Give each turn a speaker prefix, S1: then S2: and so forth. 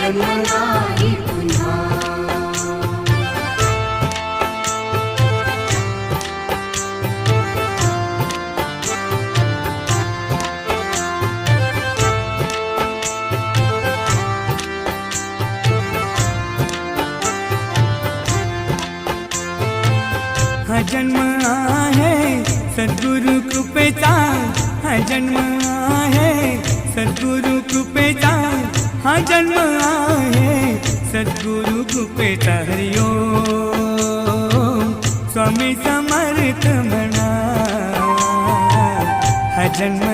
S1: जन्म नाही पुन्हा।
S2: हा जन्म आहे सद्गुरु कृपेचा, हा जन्म आहे सद्गुरु कृपेचा, हा जन्म आहे सद्गुरु कृपेचा। हरि ओम स्वामी समर्थ म्हणा, हा जन्म